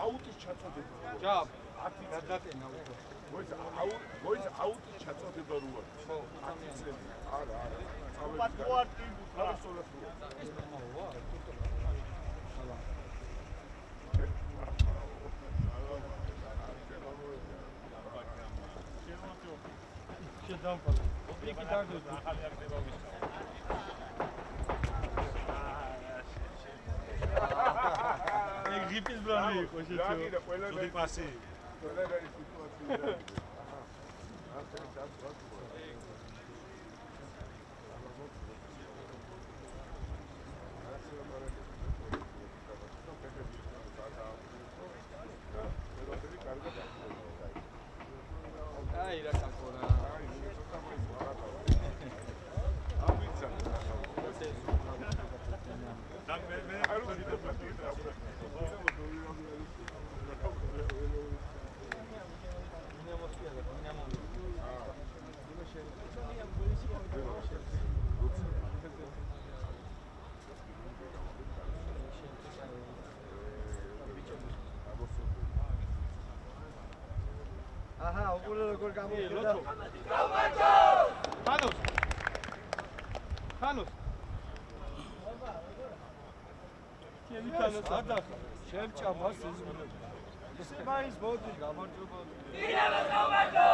აუტის ჩაწოდება. ჯაბ. გადატენა უკვე. მოიცა აუტის ჩაწოდება როა. ხო, არა. პატუარტი გასწორებს. ეს მომავალ. შედამფალ. ოპლიკი დაგდო. ახალი აღდება ვისკა. გიპის ბრალი იყო შეჭო. ყველა პასი. ყველა სიტუაცია. აი რა საკურა. აჰა, უყურე როგორ გამოვიდა. ხანოს. ხანოს. ჩემითანოს ადახა. შემჭამას იზმნა. ისმაის ბოდი გამარჯობა. დინამო გამარჯო!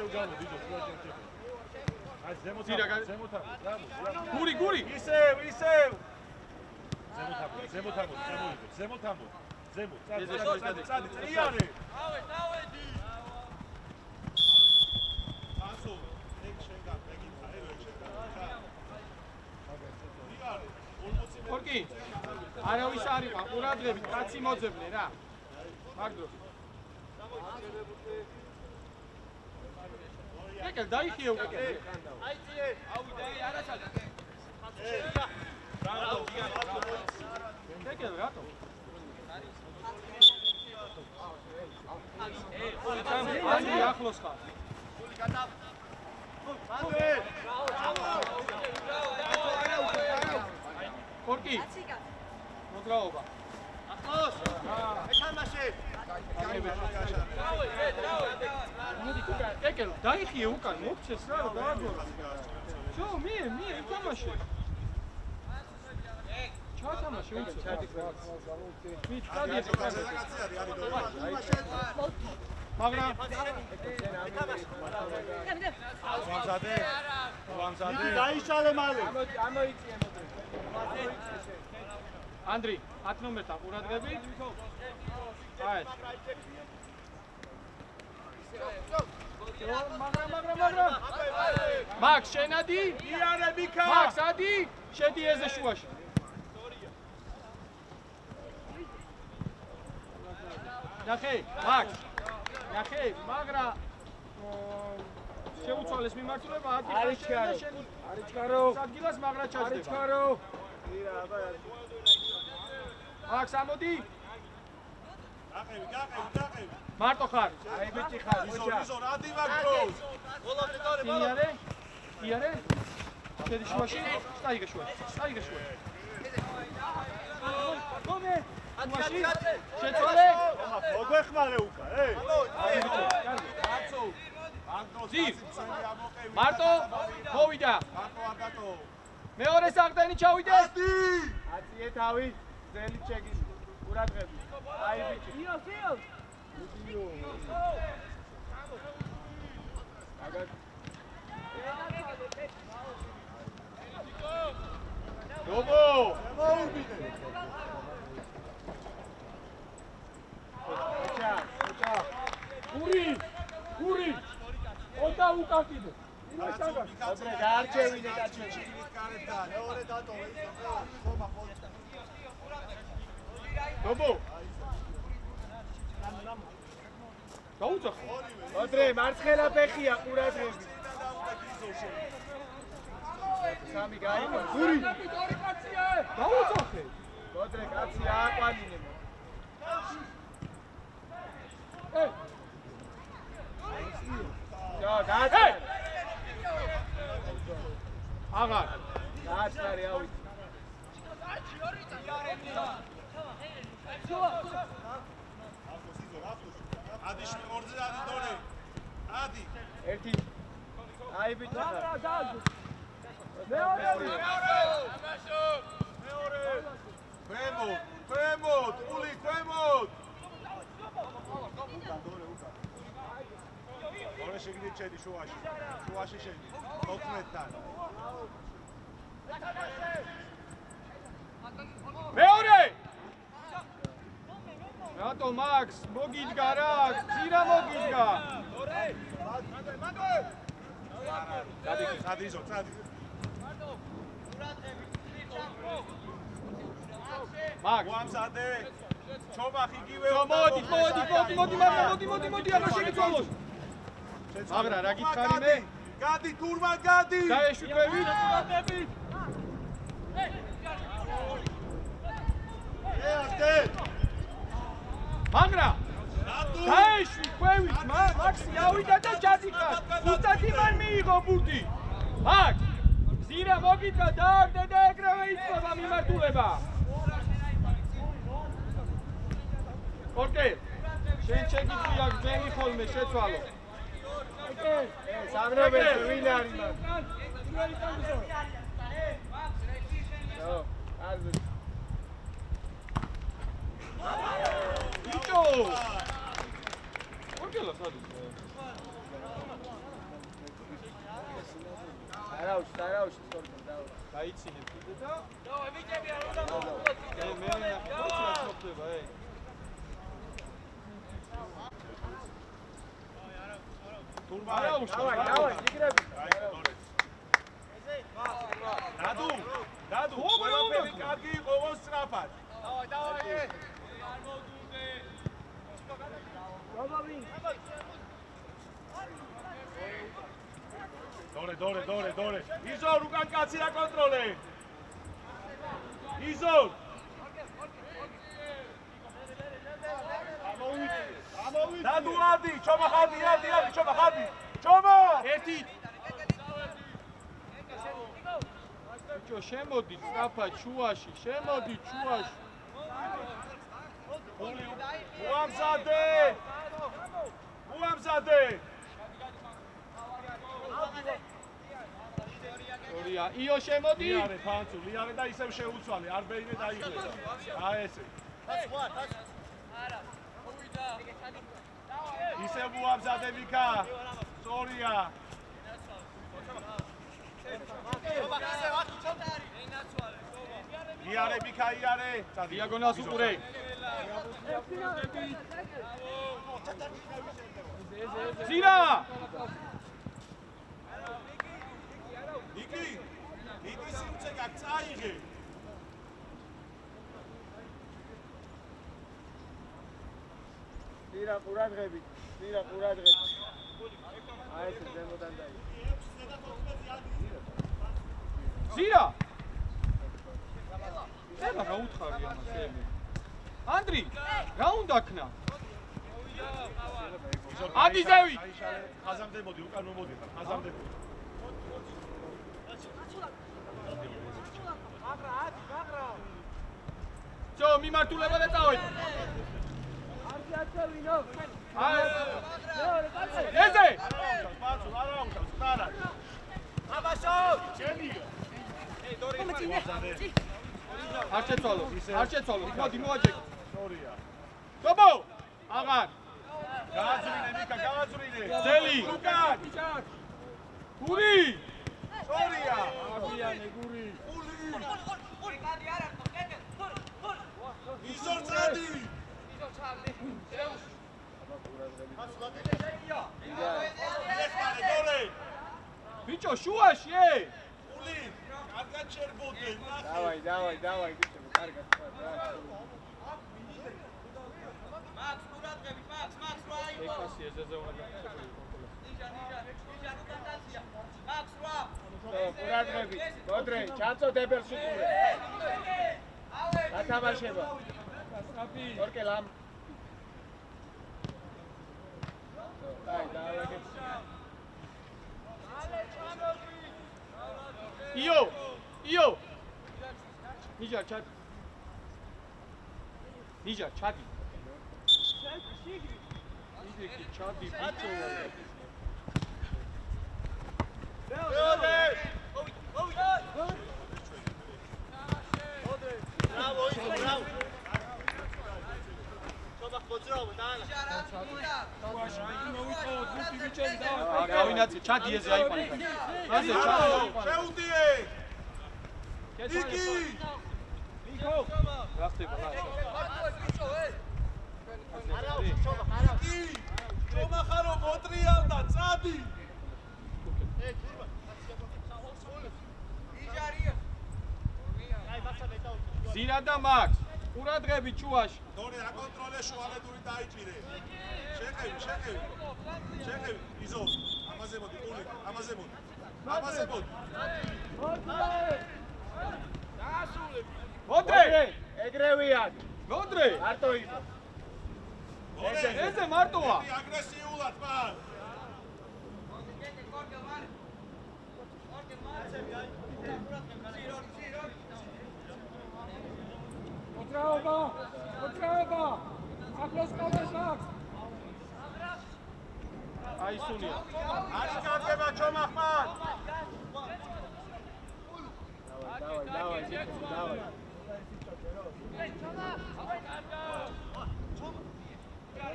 ისევ გამოდი პროექტი. აი ზემოთა. გური. ისევ. ზემოთა. წადი. იარე. დავედი. ასო, ეგ შენგან, მეკითხა, იარე. 40 ორკი. არავის არ იყო, ყურადღებით, კაცი მოძებნე რა. მაგდროს. ეკელ დაიხიე უკვე. აიწიე. ავიდა, არაცად. ეკელ რატო? აი ახლოს ხარ. ორკი. მოძრაობა. ახლოს. ეთამაშე. ეკელ დაიხიე უკან, მოგცეს რა დააგორა. შო, მie, ეთამაშე. ჩათამაშე უცე. მიწადიე. მაგრამ ვამზადე. დაიშალე მალე. ამოიწიე მოდი. ანდრი, 10 ნომერთან ყურადღები. აი. მაგრამ. მაქს შენადი? იარე მიქა. მაქს ადი? შედი ეზე შუაში. ნახე, მაქს. ნახე, მაგრა შეუცვალეს მიმართულება არიჩქარო. არიჩქარო. სადგილას მაგრა ჩაჯდება. არიჩქარო. ირა, აბა. მაქს ამოდი. გაყევი. მარტო ხარ. აი ბიჭი ხარ, ხოჭა. რადი მაგდროს. იარე. შედი შუაში. სტაიგე შუაში. გომე. შუაში. შეცვალე. მოგვეხმარე უკა, მარტო მოვიდა. მარტო. მეორე საღდენი ჩავიდე. აციე თავი, ძელი ჩეკი. ყურადღები. აი ბიჭი. იო. აგა არ ჩევინე და ჩიჩილით კარებთან. მეორე დატოვე ის ხომა ხოლმე. გობო. დაუძახო. ოდრე მარცხენა ფეხია ყურადღები. სამი გაიგო. გური. დაუძახე. ოდრე კაცი ააყვანინე. ჯო, გააჩერე. აღარ. გააჩერე ავით. ადიში ორზე ადი დორე. ადი. ერთი. აი ბიჭო. ქვემოთ, ქვემოთ, ული ქვემოთ. ორე შეგიდით შედი შუაში. შუაში შედი. 14-თან. მეორე. რატო მაქს მოგიდგა რა? ძირა მოგიდგა. წადი იზო, წადი. მაქს უამზადე. ჩომახ იგივე მოდი, აბა შეგეცვალოს. მაგრა რა გითხარი მე? გადი თურმან გადი. დაეშვიქვევით. ეხტე. მაგრა რატო? დაეშვიქვევით, მაქსი ავიდა და ჯადიხა. ზუსტად იმან მიიღო ბურთი. მაქ ზირა მოგიდგა დააგდე და ეგრევე იწყება მიმართულება. ორკე შენ შეგიძლია გზენი ხოლმე შეცვალო. სამრობელო ვინ არის მაგ? ო, არზი. ბიჭო! ორკელა სადი? არაუშ, სკორტი დაუ. გაიცინე კიდე და ვიჭები არ უნდა მოვუწიო. მე ხოცა ხდება, თურმან. დავაი, იგრები. დადუ. ყველაფერი კარგი იყო სწრაფად. დავაი. დორე. იზორ უკან კაცი აკონტროლე. იზორ. დადუ ადი, ჩომა ხადი, ჩომა ხადი. ჩომა! ერთი. ბიჭო, შემოდი სწრაფად შუაში, შემოდი შუაში. უამზადე. ორია, იო შემოდი. ლიარე ფანცუ, ლიარე და ისევ შეუცვალე, არ ბეინე დაიღლება. აი ესე. ისევ უამზადე ვიკა. სწორია. იარე ვიკა, იარე. დიაგონალს უყურე. ზირა! იგი სიმწე გაგწაიღე. დირა ყურადღებით. აი ეს ზემოდან დაი. ზირა! ეხლა რა უთხარი ამას ემი? ანდრი, რა უნდა ქნა? ადი ზევი! ხაზამდე მოდი, უკან მომოდი ხარ, ხაზამდე. ჯო, მიმართულება და წავედი. აი, ეზე! პაცუ, არა უნდა, სტარა. აბაშო! ჩემია. არ შეცვალო, მოდი მოაჯექი. სწორია. გობო! აღარ. გააძვრინე, მიკა, გააძვრინე. ძელი! უკან! გური! სწორია. აბიანე გური. იზორ წადი. ბიჭო, შუაში, გულით. კარგად შერბოდნენ. დავაი, ბიჭო, კარგად. მაქს ყურადღებით, მაქს რა იყო? ეკასი ეზეზე უნდა გახსოვდეს. ნიჟა როტაცია. მაქს რა. ყურადღებით. მოდრე, ჩაწოდებელში ყურე. ათამაშება. ორკე ლამ. აი, დავაგეთ. იო. ნიჟა ჩადი. ნიჟა ჩადი. ნიჟი ჩადი ბიჭო. Bravo, bravo. Toma, pozdrowo, dana. გავინაცე, ჩადი ეზე აიყვანე. ასე ჩადი აიყვანე. შეუდიე. იგი. ნიკო. რა ხდება რა? იგი. ჩომა ხარო მოტრიალდა, წადი. ზირა და მაქს. ყურადღები ჩუაში. დონე აკონტროლე შუალედური დაიჭირე. შეხევი. იზო. ამაზე მოდი, ყული, ამაზე მოდი. მოდრე, ეგრევია. მოდრე. მარტო იყო. ეზე მარტოა. აგრესიულად მან. მოძრაობა. ახლოს ყავდეს მაქს. აი სუნია. არის კარგება ჩომახმან. დავაი, დავაი.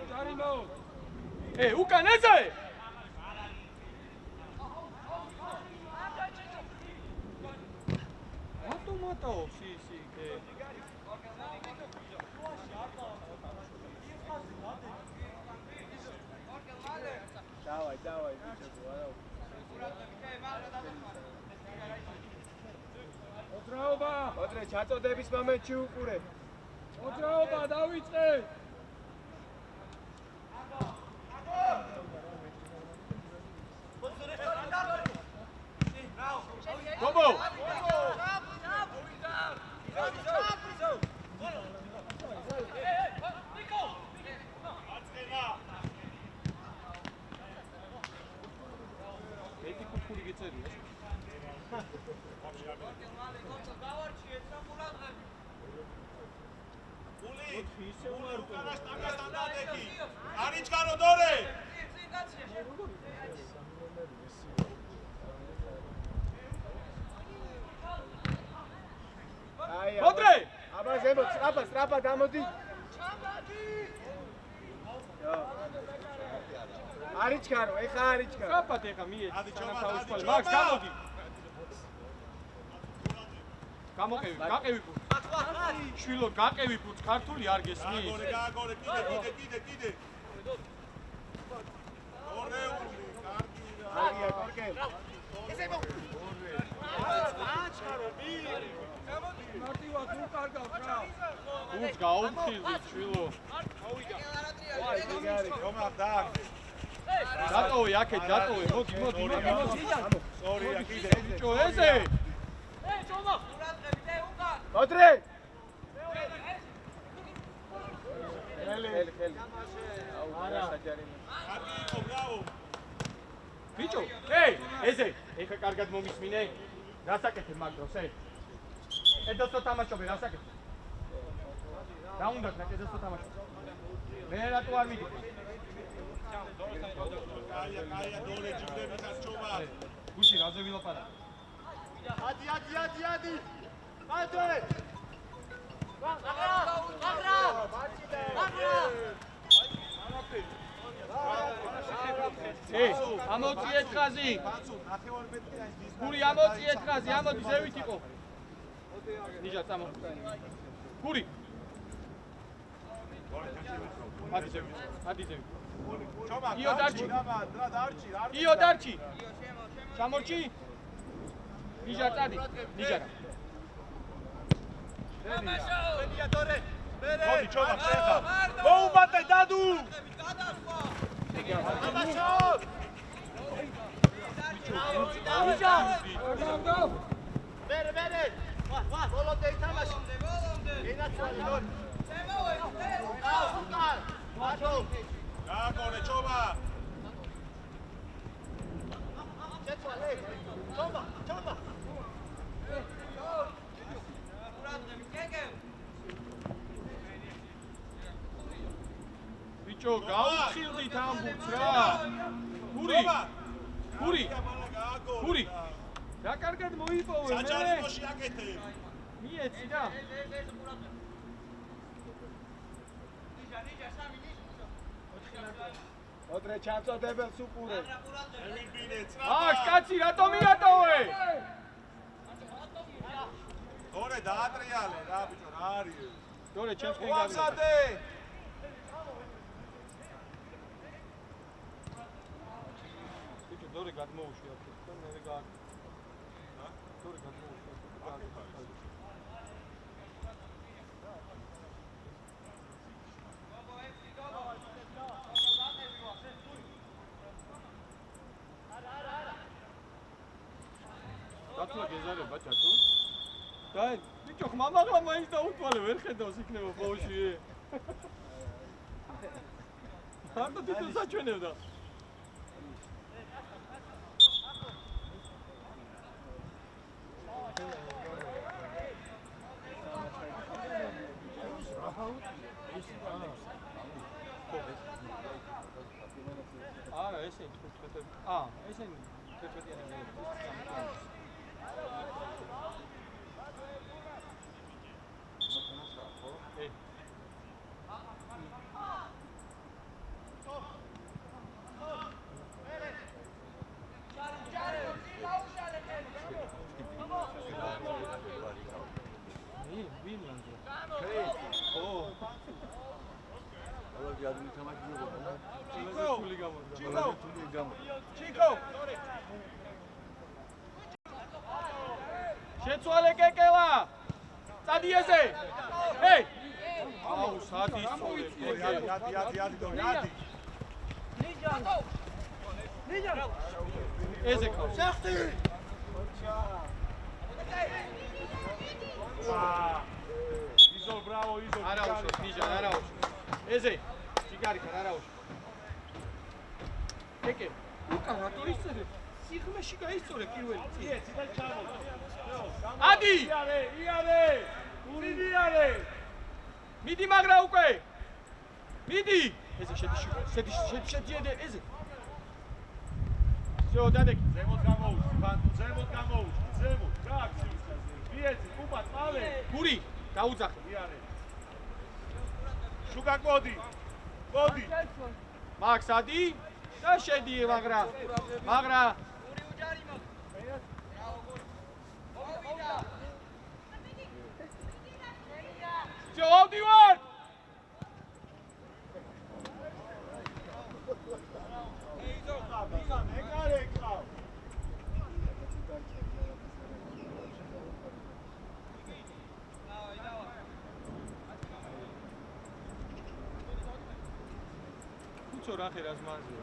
ჯარიმო. უკან ეზე. ავტომატო, სი. დავაი, ბიჭო, არა. მოძრაობა. მოდრე, ჩაწოდების მომენტში უყურე. მოძრაობა, დავიწყე. გობო. არიჩკარო დორე. მოდრე. აბა ზემო, სწრაფად ამოდი. არიჩკარო, ეხა არიჩკარო. სწრაფად ეხა მიეც. ადი ჩომა, მაქს გამოდი. გამოყევი, გაყევი პუც. შვილო, გაყევი პუც, ქართული არ გესმის. გააგორე, კიდე. ორეული, კარგი. არია, თორკე. ესე მო. აჩარო, მირი. მარტივა თუ კარგავ რა. პუც გაუფხილდი, შვილო. ჩომა დაგ. დატოვე აქეთ, დატოვე, მოდი. სორია, კიდე. ბიჭო, ეზე. ჩომა, ყურადღებით, უკან. მოდრე. ხელი. არა. კარგი იყო, ბრავო. ბიჭო, ეზე. ეხა კარგად მომისმინე. რასაკეთე მაგ დროს, ედოსო თამაშობე, რასაკეთე? რა უნდა გქნა, ედოსო თამაშობე? მე რატო არ მიდი? კაია, დოლე ჯიბლები ხარჩობა. გუში, რაზე ვილაპარაკე? ადი. მადლე. ამოწიეთ ხაზი. გური ამოწიეთ ხაზი, ამოდი ზევით იყო. ნიჟა წამო. გური. ადი ზევით. ჩომა, იო დარჩი. დარჩი. იო დარჩი. ჩამორჩი. ნიჟა წადი. ნიჟა. მედია დორე. მოდი ჩომა შეხა. მოუმატე დადუ. თამაშო. ნიჟა. მერე. ვა, ბოლომდე ითამაშე. ინაცვალი დორე. მათო. გაგონე ჩომა. შეცვალე. ჩომა. ბიჭო, გაუხილდით ამბობს რა. გური. რა კარგად მოიპოვე მე. საჯარიმოში აკეთე. მიეცი რა. ოტრე ჩამწოდებელს უყურე. აქ კაცი რატომ ირატოვე? დორე დაატრიალე რა ბიჭო რა არის? დორე ჩემს ხენ უამზადე. ბიჭო დორე გადმოუშვი აქ. მე გააკ. დორე გადმოუშვი. დათლა გეზარება ჩათო. დაი, ბიჭო ხმამაღლა მაინც დაუთვალე, ვერ ხედავს იქნება ბოუში. მარტო თვითონ საჩვენებდა. არა, ესე თეთრ. ესე თეთრიანი. ჩიკო. შეცვალე კეკელა. წადი ესე. ჰეი. აუ, სადის წოლე. ადი დორე, ადი. ნიჟა. ესე ყავს. შეხტი. იზოლ ბრავო, იზოლ. არა უშო, ნიჟა, არა უშო. ესე. ჩიგარიქა, არა უშო. კეკე. უკა რატო ისწორე? სიღმეში გაისწორე პირველი. იეცი და ჩამო. ადი! იარე. ურიდიარე. მიდი მაგრა უკვე. მიდი. ესე შედი ესე. всё, დადეკი. ზემოთ გამოუშვი, ფანტო, ზემოთ გამოუშვი, ზემოთ. გააქცი უსკაზე. იეცი, კუპა, წავე. გური, დაუძახე. იარე. შუგა კოდი. კოდი. მაქს ადი და შედი მაგრა. всё, ავდივარ. თუცო რა ხერას მანზე.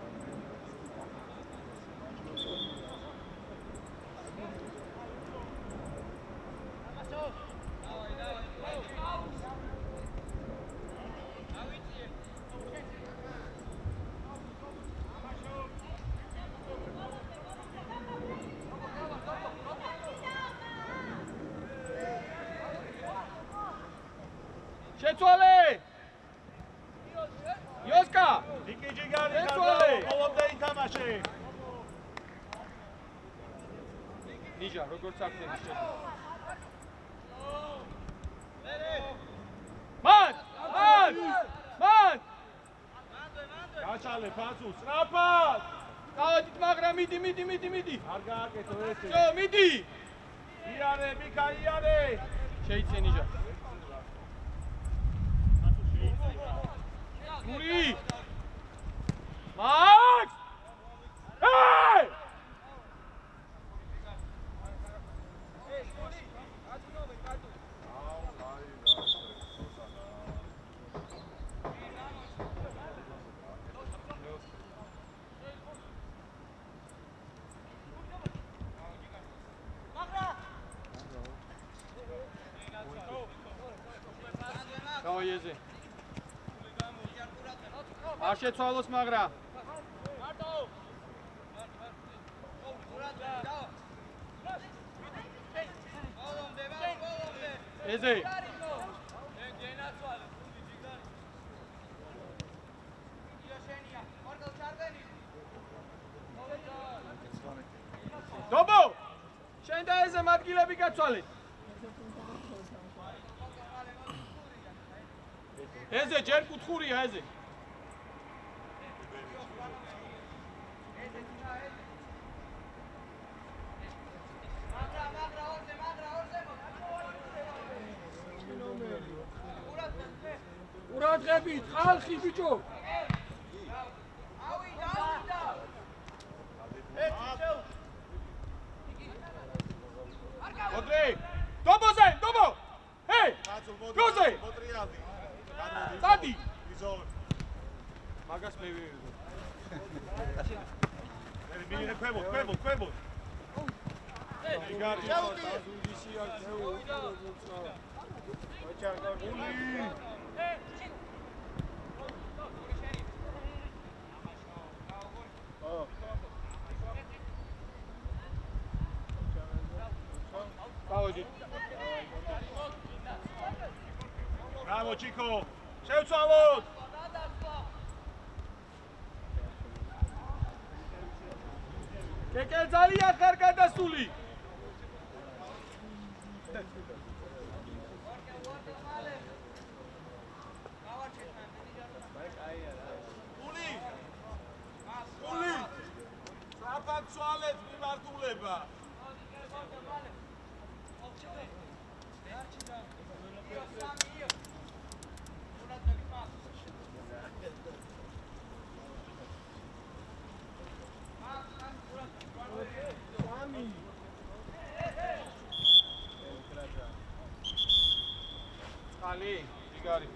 შეცვალე! იოსკა! ნიკი ჯიგარი შეცვალე! ბოლომდე ითამაშე. ნიჟა, როგორც აქცენტი შედი. მან! გაჩალე ფაცუს, სწრაფად! დავედით მაგრა, მიდი. არ გააკეთო ესე. всё, მიდი! იარე, მიკა, იარე! შეიცე ნიჟა. გური! მაქს! ჰეი! ეზე. არ შეცვალოს მაგრა. ეზე. დობო! შენ და ეზე მადგილები გაცვალეთ. ეზე ჯერ კუთხურია ეზე. ყურადღებით, ხალხი ბიჭო. მოდრე! დობოზე, დობო! ჰეი! გოზე! მოტრიალდი. დადი! იზოლ. მაგას მე ვიღო. მიგინე ქვემო. იგარი. გავიდი. ბრავო ჩიკო. შევცვალოთ. კეკე ძალიან ხარ გადასული. გული. საფად ცვალეთ მიმართულება. Ali, იგარი.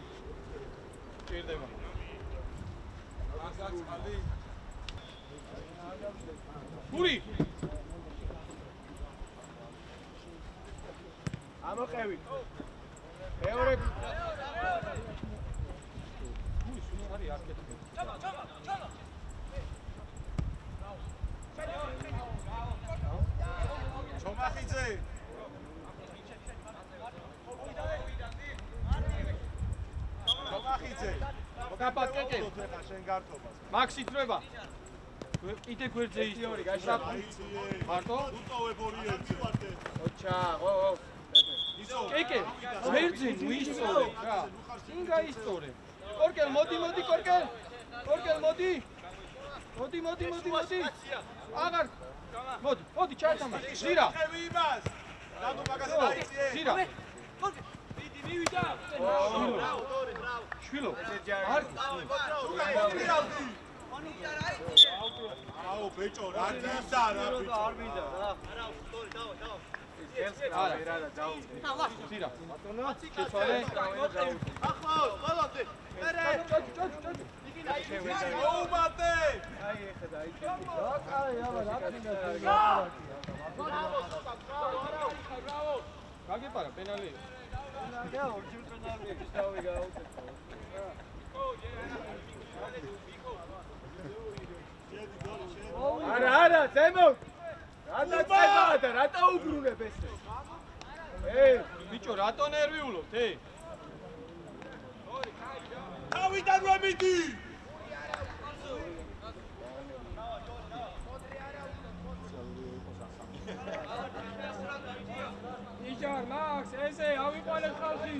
ჭირდება. გური. ამოყევი. მეორე. გური სულ არის არკეტი. ჩომახიძე. ჩომახიძე. მოგაპატ კეკე. შენ გართობას. მაქსი ძრება. კიდე გვერდზე ისტორი გაშრაფ. მარტო? უტოვებ ორი ერთზე. ოჩა, ო. კეკე, გვერდზე ვისწორე რა. წინ გაისწორე. კორკელ, მოდი, კორკელ. კორკელ, მოდი. მოდი. აღარ. მოდი, ჩაერთამაშ. ჟირა. ხევი იმას. რატო მაგაზე დაიწიე? ჟირა. მივიდა. შვილო. არ აუ ბეჭო რა დინდა რა ბიჭო. არ მინდა რა. არა, უსტორი, დავა. ჟირა. შეცვალე. ახლავს ყველაზე. ოუმატე. გაგეპარა პენალი. არა, ზემო. რატო უბრუნებ ესე? ბიჭო, რატო ნერვიულობთ, თავიდან ვემიდი. იჯარ, მაქს, ესე ავიყვანეთ ხალხი.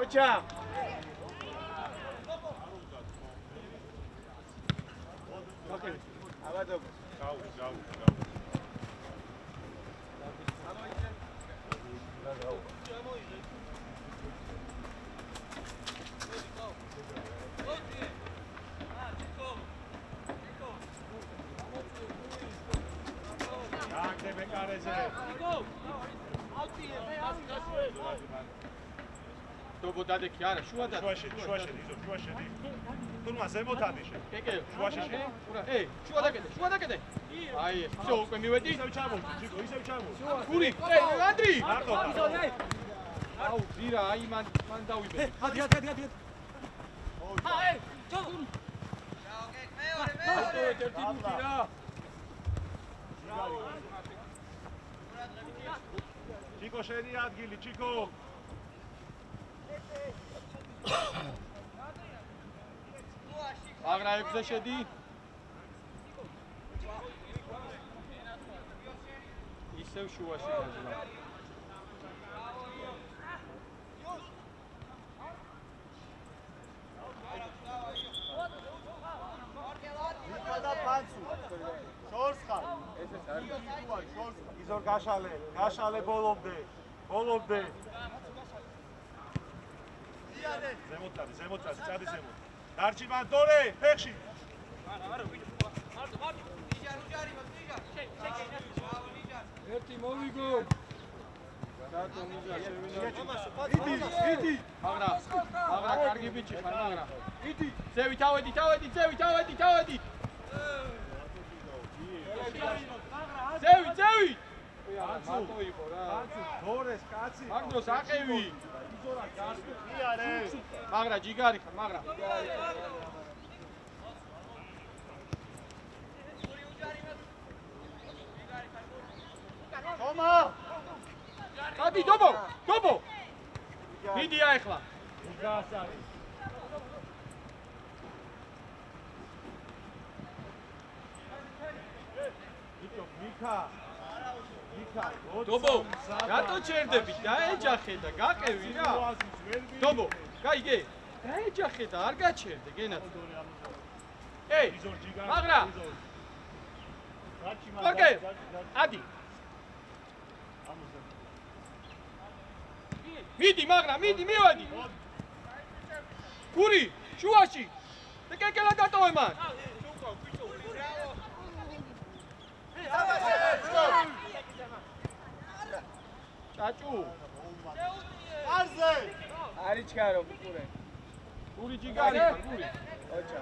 ოჩა. ოკეი. ავადობა. გაუ. გაგდებ ეკარეზე. დობო დადექი არა, შუა და შუაში, იზო, შუაში. არტურმა ზემოთ ადიშე. კეკე, შუაში შე. ურა, შუა დაკეთე. აი, всё, უკვე მივედი. ისევ ჩამოვდი, ჩიკო, ისევ ჩამოვდი. გური, ანდრი. მარტო. აუ, ძირა, აი მან დავიბედი. ადი. ატო, ერთი გული რა. ჩიკო შენი ადგილი, ჩიკო. აღრა ექვსე შედი. ისევ შუაში გაძლო. და პანცუ. შორს ხარ. იზორ გაშალე ბოლომდე. ზემოთ არის, წადი ზემოთ. დარჩი მანტორე, ფეხში. ერთი მოვიგო. იდი. აღრა, კარგი ბიჭი ხარ, აღრა. იდი. ზევით ავედი. ზევით. მარტო იყო რა. დორეს კაცი. მაგდროს აყევი. იარე. მაგრა ჯიგარი ხარ, მაგრა. ხომა. ადი დობო. მიდი აეხლა. იგას არის. მიქა. დობო, რატო ჩერდები? დაეჯახე და გაყევი რა. დობო, გაიგე. დაეჯახე და არ გაჩერდე, გენაც. მაგრა. ოკეი. ადი. მიდი, მაგრა, მივედი. გური, შუაში. და კეკელა დატოვე მან. ჭაჭუ. არზე. არიჩქარო მიყურე. გური ჯიგარი ხარ, გური. ოჩა.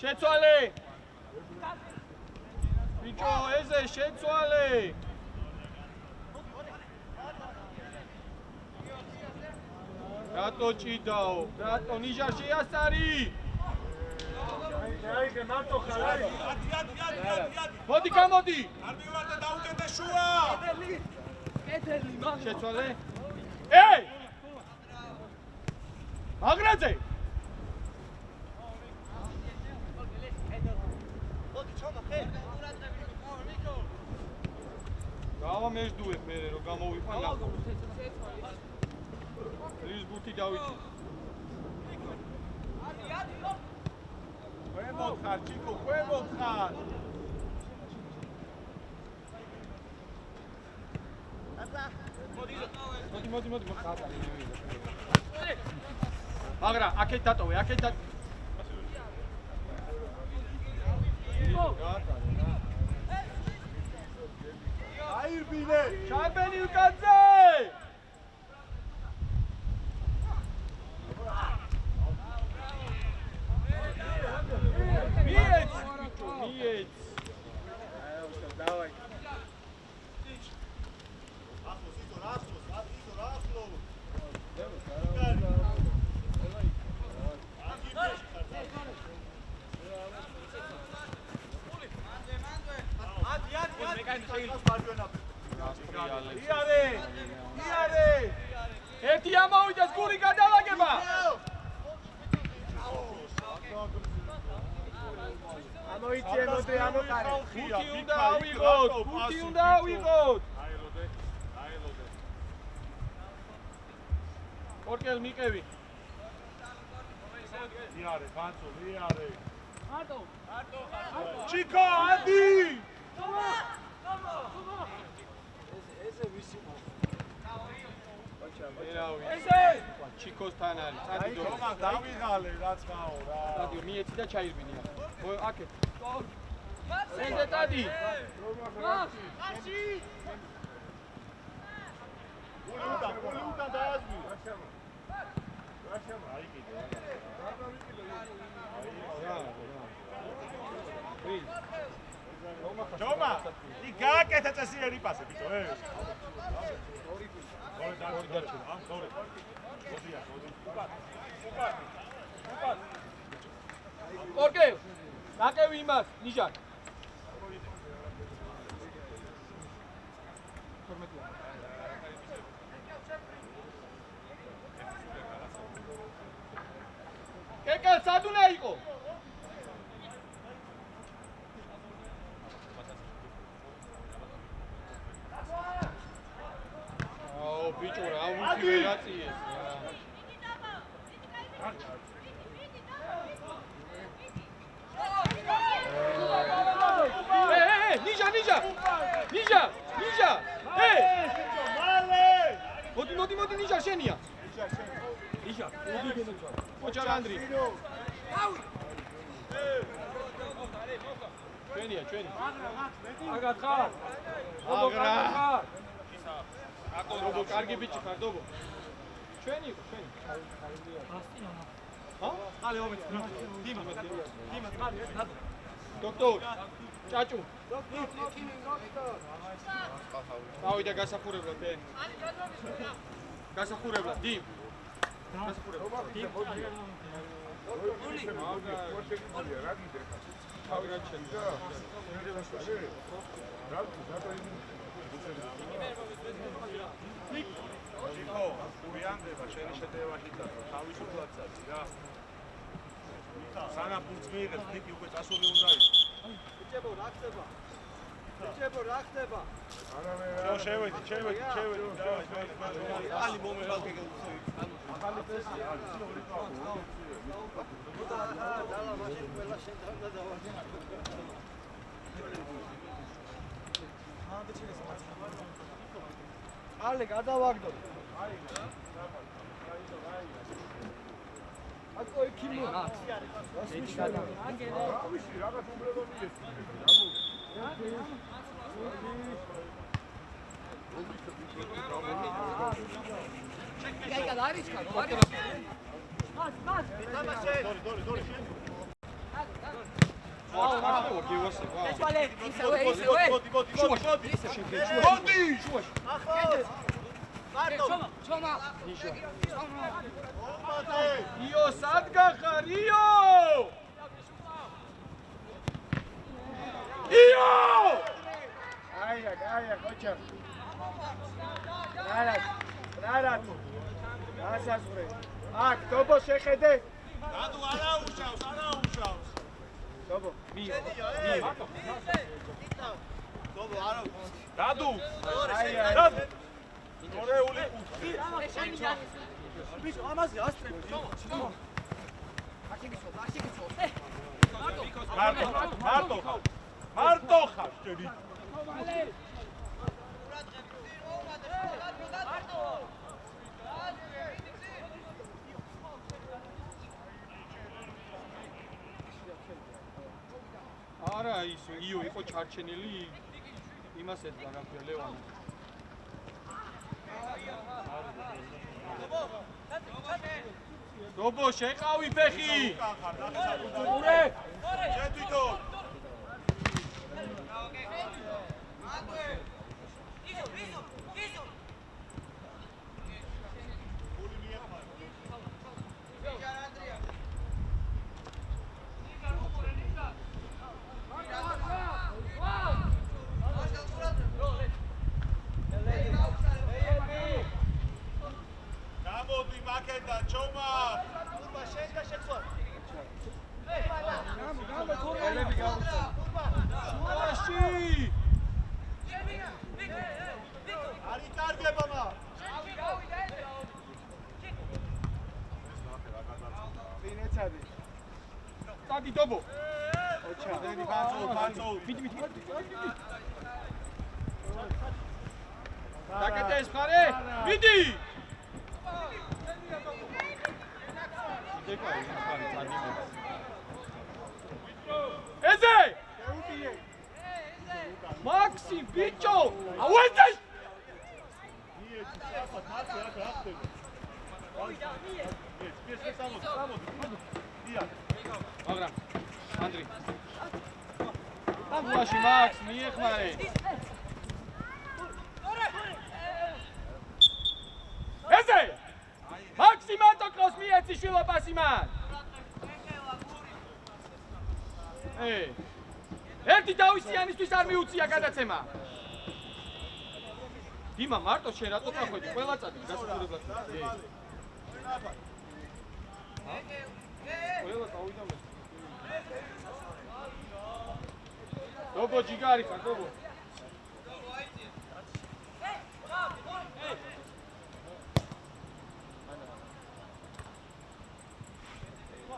შეცვალე. ბიჭო, ეზე შეცვალე. რატო ჭიდაო? რატო ნიჟარში ასარი? აიგე მარტო ხარ. ადი. მოდი გამოდი. არ მივარ და დაუკეთე შუა. შეცვალე. მაგრაძე. გავამეჯდუებ მე რომ გამოვიყვან ნახო. რის ბუთი დავიჭი. ქვემოთ ხარ, ჩიკო, ქვემოთ ხარ. მოდი. მაგრა, აქეთ დატოვე. აირბინე. ჩაბენი უკანზე. მიეც. დავაი. იარე. ერთი ამოვიდეს გული გადავაგება. ამოიწიე მოდი ამოყარე. გუთი უნდა ავიღოთ. აელოდე. ორკელ მიყევი. იარე, ბანცო, იარე. მარტო. ჩიკო, ადი. ესე ვისი ხო? ესე ჩიკოსთან არის. აი, ხომა დავიღალე რაც გაო რა. რადიო მიეცი და ჩაირბინია. აკეთ. ესე დადი. გული უნდა დააზვი. ჯომა, ი გააკეთა წესიერი პასი, ბიჭო, ორკე, ნაკევი იმას, ნიშან. კეკა, სად უნდა იყო? აუ, ბიჭო, რა ვიქი ვერაწიეს. ნიჟა! მოდი ნიჟა შენია. ნიჟა, მოდი ანდრი. ჩვენი. აგად ხარ? აგრა. აკო კარგი ბიჭი ხარ, დობო. ჩვენი. ჰა? ხალე ომეთ. დიმა. დოქტორ, ჭაჭუ. ავიდა გასახურებლად, გასახურებლად, დიმ. გასახურებლად. დიმ. ნიკო, გურიანდება შენი შეტევაში და თავისუფლად წადი რა. სანამ პუნქტს მიიღებს, ნიკი უკვე წასული უნდა იყოს. ბიჭებო, რა ხდება? შევედი. ალი მომეღალ გეგეუცი. ახალი წესი. დალა მაშინ ყველა შენთან და დავარდი. ალი გადავაგდო. აკო იქიმო. ეს გადა. ავიში რაღაც უმრელო მიეს. კაიკა არის ხარ? დორი. იო, სად გახარ, იო! Aia, cocha. Rara. Asasure. Ak, tobo შეხედე. დადუ არა უშავს. Tobo. Tobo არა. დადუ. Aia. ორეული კუთხე. ბიჭო, ამაზე ასტრები. მარტო ხარ შენი. არა ის იო იყო ჩარჩენილი იმას ეთქვა რა ქვია ლევანი. დობო შეყავი ფეხი. ურე. შენ თვითონ. Tadi dobo. Ocha. Panzo. Midi. Dakates pare. Midi. Eze! Maxi, bicho! Aguantes! Niye? მაგრამ ანდრი ამაში მაქს მიეხმარე ესე მაქსი მარტოკლოს მიეცი შვილო პასი მან ერთი დავისიანისთვის არ მიუწია გადაცემა დიმა მარტო შენ რატო წახვედი ყველა წადი გასაგებად ყველა წავიდა მე დოგო ჯიგარი ხარ დოგო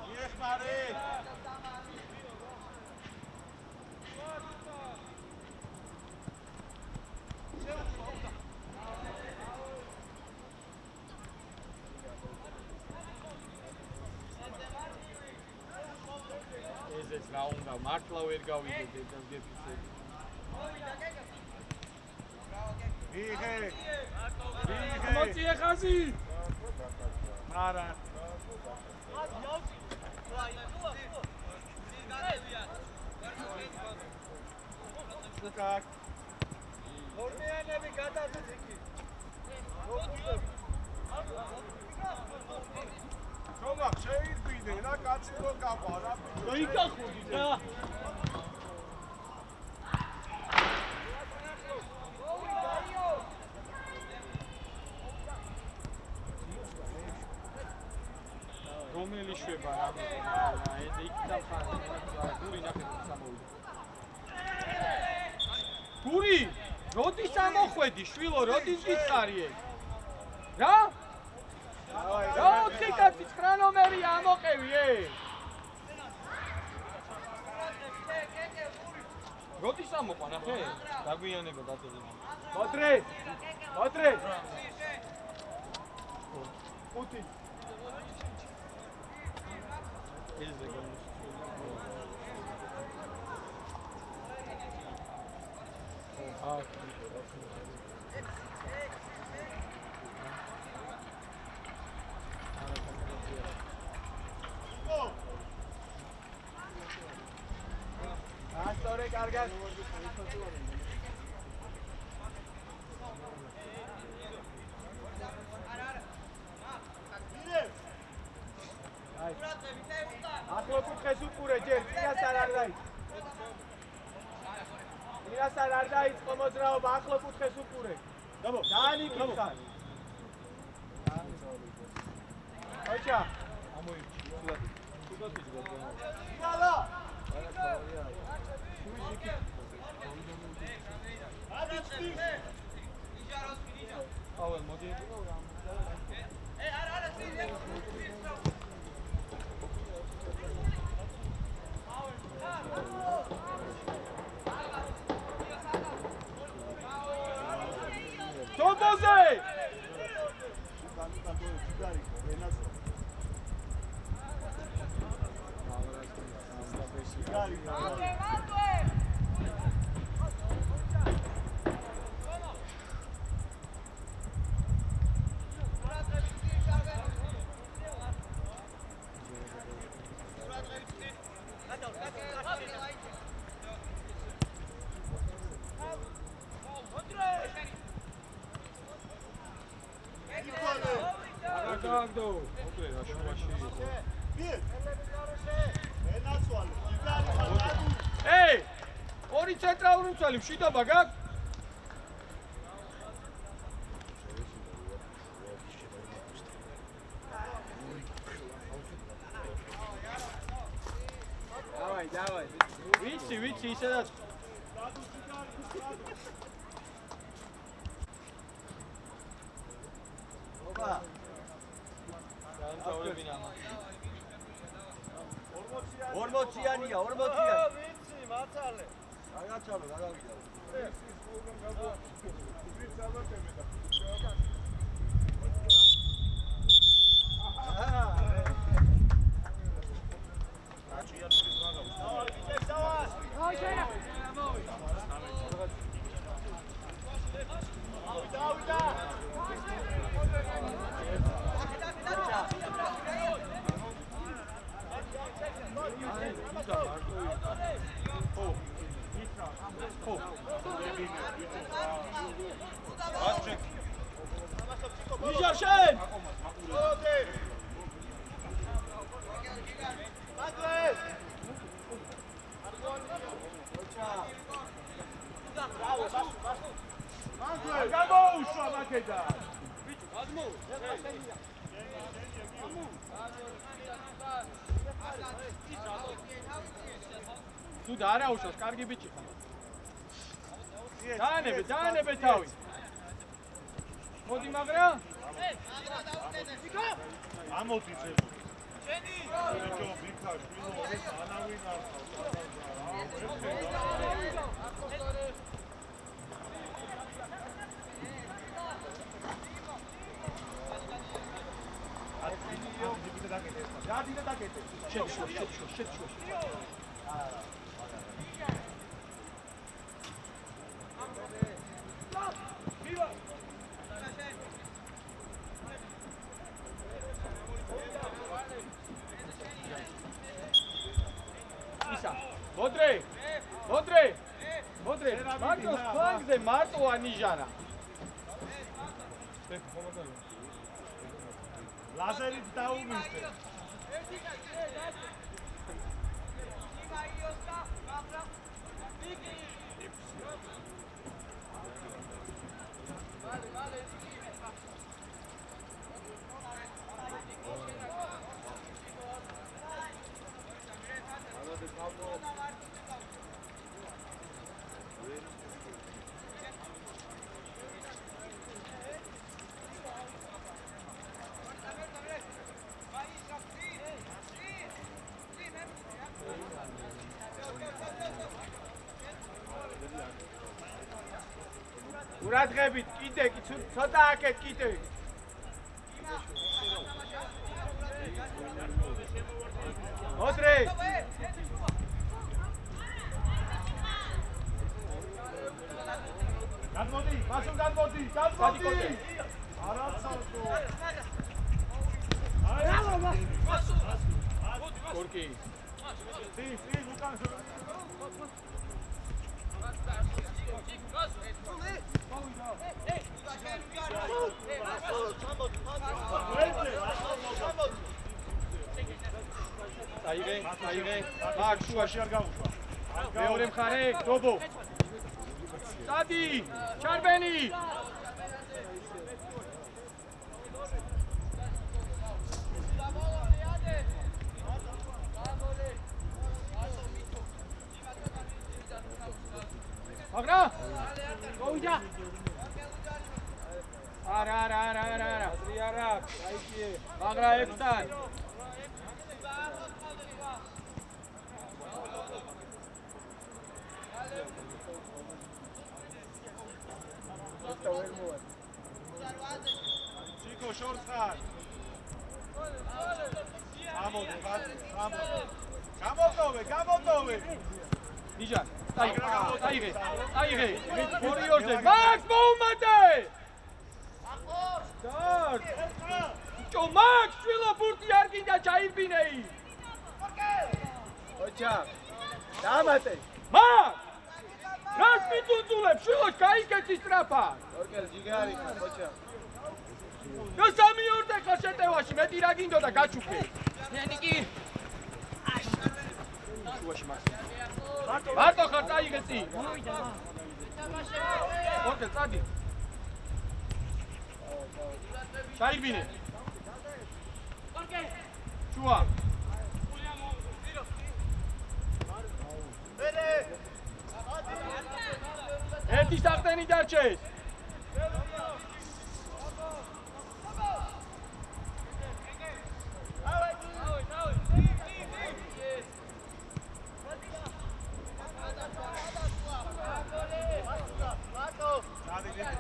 მიეხმარე ეს რა უნდა მართლა ვერ გავიდეთ ეს გეფიცები ვიღე მოწიე ხაზი არა უკაკ ორნიანები გადაძეთ იქ ხომა შეირბინე რა კაცი რო გაყვა რა მოიკახოდი რა რომელი შვება რა ეს იქ დახარა გური ნახე სამოვიდა გური როდის ამოხვედი შვილო როდის გიწყარი ეს რა რა 4 კაცი 9 ნომერია ამოყევი როდის ამოყვა ნახე დაგვიანება დაწოდება მოტრე ხუთი ეს ზეგონი ასტორე კარგად ახლო კუთხეს უყურე ჯერ წინასწარ არ დაიწყო მოძრაობა ახლო კუთხეს უყურე დაანიკითხარ ოჩა იალა აუე მოდი Toboze! Hey! ორი ცენტრალური მცველი მშვიდობა გაქვს? დავაი. ვიცი, ისედაც ოპა. ორმოციანია. ვიცი, მაცალე. გადაჩალო, გადავიდა. Ნიშა შენ! გამოუშვა მაკედან! თუ და არა უშავს, კარგი ბიჭი ხარ. დაანებე თავი. მოდი მაგრა. ამოდი ძებო. შენი. ბიჭო, ბიქარ, ეს ანავინ არ მოდრე, მაგდოს ფლანგზე მარტოა ნიჟარა. ლაზერით დაუმისდე. ურადღებით კიდე ცოტა აკეთ კიდე მოდრე გადმოდი მასო გადმოდი არაცალკო კორკი უკან აიღე მაგ შუაში არ გავუშვა მეორე მხარე გობო სტადი ჩარბენი აგრა გოიჯა არა აიქიე აგრა ექსთან ჩიკო შორს ხარ გამოდოვე ნიჟა აიღე ორიორზე მაქს მოუმატე დარ ჩო მაქს შვილო ბურთი არ გინდა ჩაიბინეი ოჩა დამატე მაქს რას მიწუწულებ შვილო გაიგეთი სტრაფა ორკელ ჯიგარი ხარ ოჩა და სამი ორდე ხარ შეტევაში მეტი რა გინდოდა გაჩუქე ნიკი შუაში მაქს მარტო ხარ წაიღე წი ორკელ წადი ჩაიბინე შუა ერთი საფტენი დარჩეს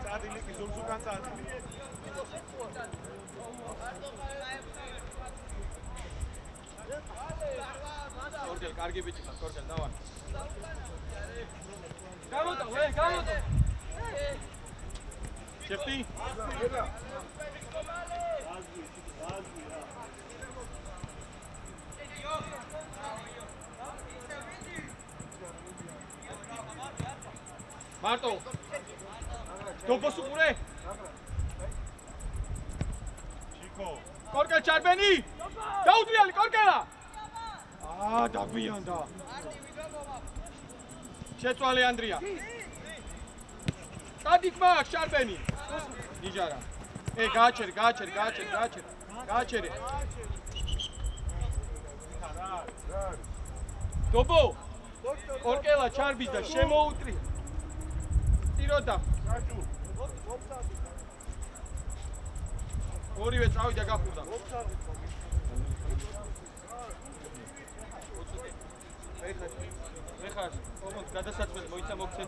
წადილიკი ზურგსუკან წადი ორგელ კარგი ბიჭი ხარ ორგელ დავა გამოდო შეფტი მარტო. დობოს უყურე. ჩიკო. კორკელ ჩარბენი. დაუდრიალი კორკელა. დაგვიანდა. შეცვალე ანდრია. კადიკ მაქვს ჩარბენი. ნიჯარა. გააჩერე. დობო. კორკელა ჩარბის და შემოუტრია. წიროდა. ორივე წავიდა გაფურდა. ეხლა ოღონდ გადასაწყვეტი მოიცა მოგცე.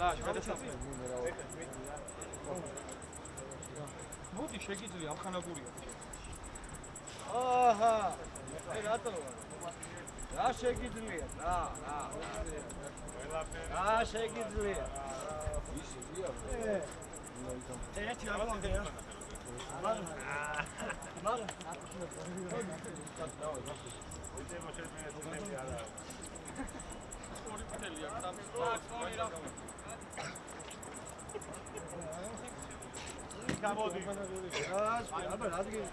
ლაშ გადასაწყვეტი. მოდი შეგიძლია ამხანაგურია. აჰა. რატო? რა შეგიძლია? რა შეგიძლია? ერთი აღონდია. გამოდი. აბა რა დგინე?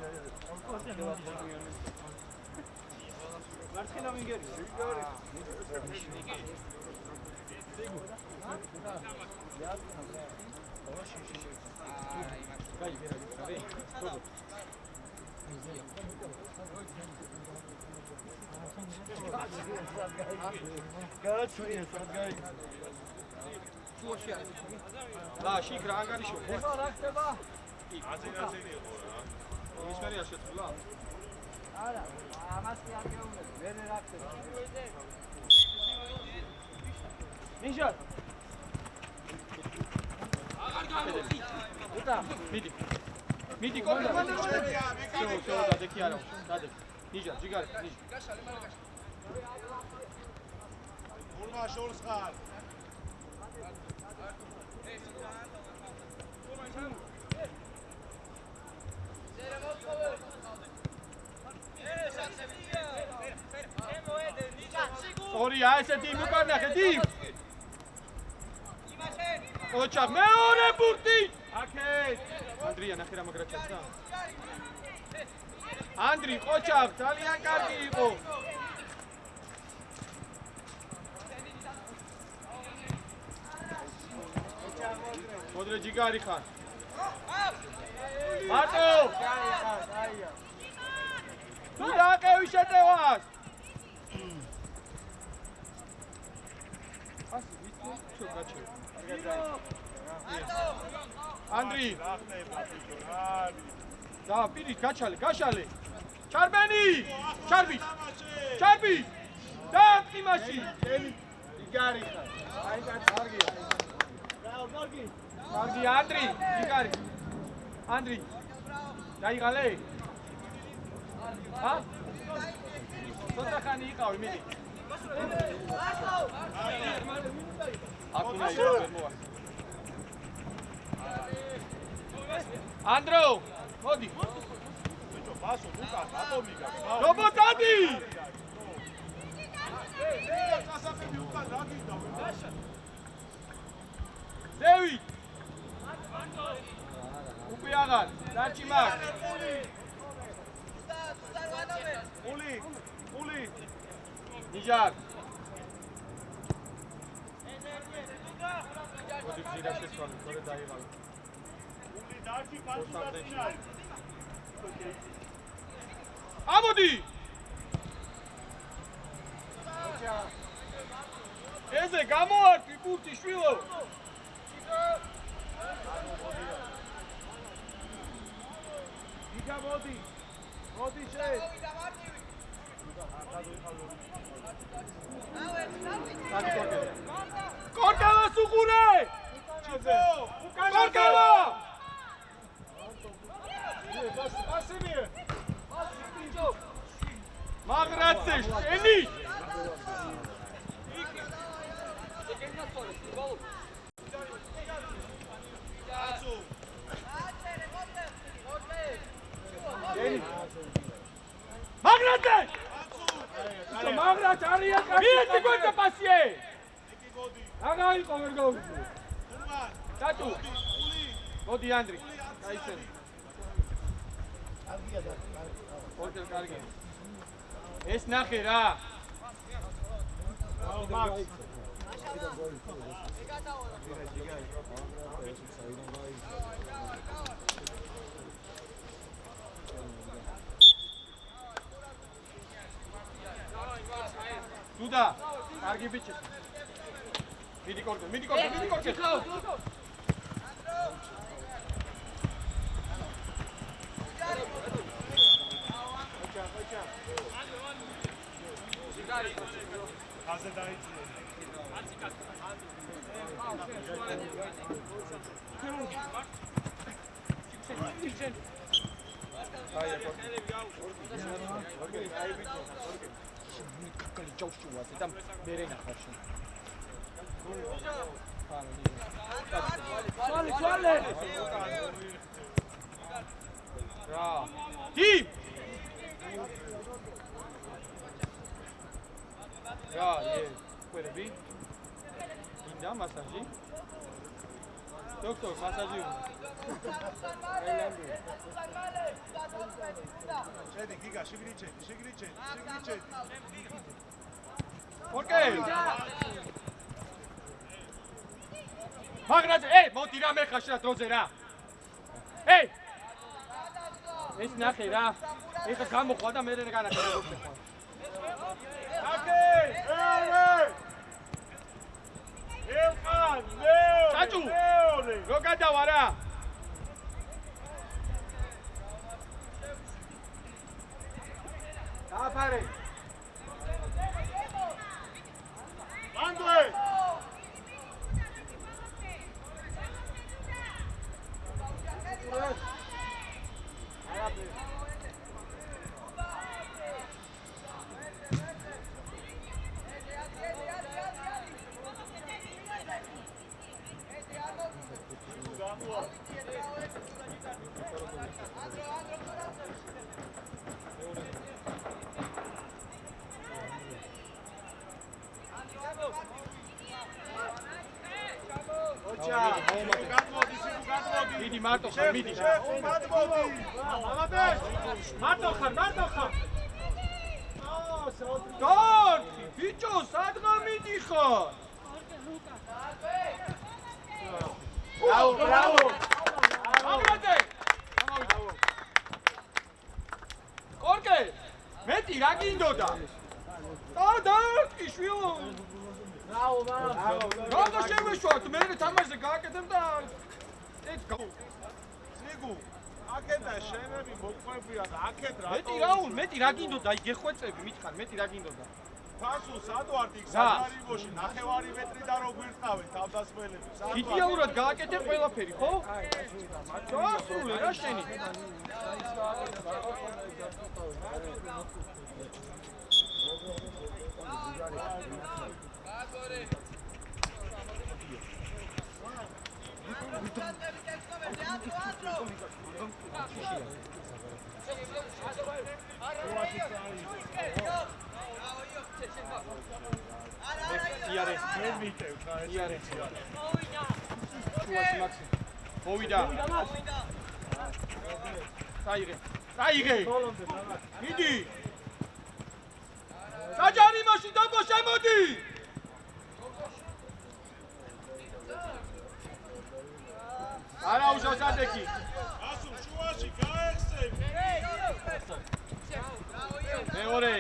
მარცხენა ვინგერი. ლაშ იქ რა ანგარიშო. ეხლა რა ხდება? აზერბაიჯანი იყო რა. ის მერე არ შეცვლა. არა, ამას კი არ გეუბნები. მე რა ხდება? ნიჟარ. უტა, მიდი კორკელა. შო, დადექი არა. დადექი. ნიჟარ, ჯიგარი, ნიჟარ. გურმა შორს ხარ. ორია ესეთი მოკარნახე დი. ოჩახ მეორე ბურთი. აკეთ. ანდრია ნახე რა მაგრაჩაცა. ანდრი ყოჩახ ძალიან კარგი იყო. მოდრე ჯიგარი ხარ. მარტო. აია. თუ დაყევი შეტევას. ანდრი რა ხდება ბიჭო? რა არის? და პირი გაჩალე. ჩარბენი! ჩარბი! და იმაში. იგარი ხარ. აი კარგია. კარგი ანდრი, იგარი. ანდრი. დაიღალე? ცოტა ხანი იყავი, მიდი. აკუნა იყო მოვა. ანდრო, მოდი. ბიჭო, ბასო, უკან, ატომიკა. რობოტადი! გასახები უკან რა გინდა? ზევი! უკვე აღარ, დარჩი მაგ. ული. ნიჟარ. მოდი გზირა შეცვალე, თორე დაიღალე. ული დარჩი პასუხი. ამოდი! ეზე გამოართვი ბურთი შვილო. იქა მოდი. მოდი შე. კორკელას უყურე! ჩიკო, კორკელა! პასივი. მაგრაცე შენი! მაგრაცე! მაგრაც არიან კაცი! მიეცი გვერდზე პასიე! იქი მოდი. აღარ იყო ვერ გავიგე. დატუ მოდი ანდრი გაიშენ ორდერ კარგი ეს ნახე რა დუდა კარგი ბიჭი მიდი კორკე ხაო ხაზე დაიწყო კაკალი ჯავშუაზე და მერენა ხარში სვალე რა დი რა კვერები ინდა მასაჟი დოქტორ მასაჟი შედი გიგა შეგრიჩე ოკეი მაგრად მოდი რა მეხაშ რა დროზე რა ეს ნახე რა ეხა გამოხვა და მე რა განახე რა გქონდა ელხან მეორე საჭუ რო გადავა რა დააფარე ანდრე მიდი მარტო ხარ მიდი მარტო ხარ დონ ბიჭო სადღა მიდიხარ ბრავო ამრადე კორკე მეტი რა გინდოდა და ისვიო ბრავო რა შემეშვათ მე თამაშზე გააკეთებ და სიგუ აკეთა შენები მოყვებია და აკეთ რა მეტი რა გინდოდა აი გეხვეწები მითხარ მეტი რა გინდოდა ფასუ სადვარდ იქ საგარიბოში ნახევარი მეტრი და რო გვირტყავენ თავდასხმელები იდეალურად გააკეთე ყველაფერი ხო? გასული რა შენი? მოვიდა. საიღე. მიდი. საჯარი მაშინ დაბო შემოდი. არა უშავს ადექი. ასუ შუაში გაეხსები. მეორე.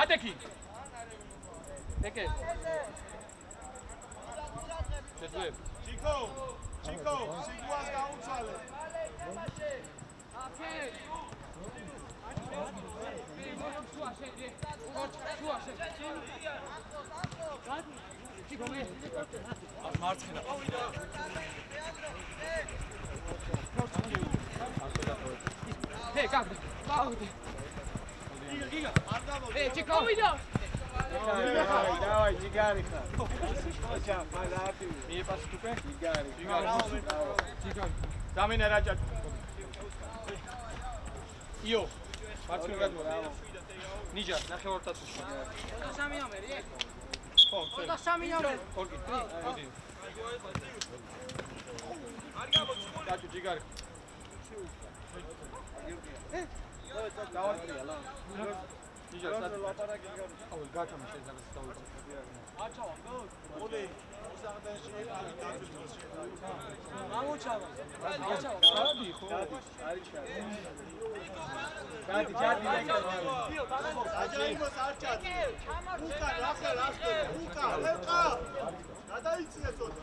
ადექი. ეკე. შეძლებ. ჩიკო, სიგუას გაუცალე. მარცხენა. ჰე, გაგდი. გიგა. ჰე, ჩიკო. Давай, Чигариха. Хоча, малати. მიეპასი თუქე? Чигари. ჩიგარი. დამენა რაჭა. იო. მარცხნივ გადმოვა. ნიჯა, ნახევართაცში. სამი ნომერი. ხო, და სამი ნომერი. ორკი. მოდი. არ გამოჩი. დაჭი ჯიგარი. დავარია ლა. ნიჯა, საერთოდ ლაპარაკი გიგარი. აუ, გაჩამე შეიძლება სწავლო. აჩავა, მოდი. უსახდენ შეიძლება დაძვიროს. გამოჩავა. აჩავა. გადი ხო? არის ჩა. გადი, ჯადი აჯაიმოს არ ჩადი. უკან, ახლა უკან, ელყა. გადაიწია ცოტა.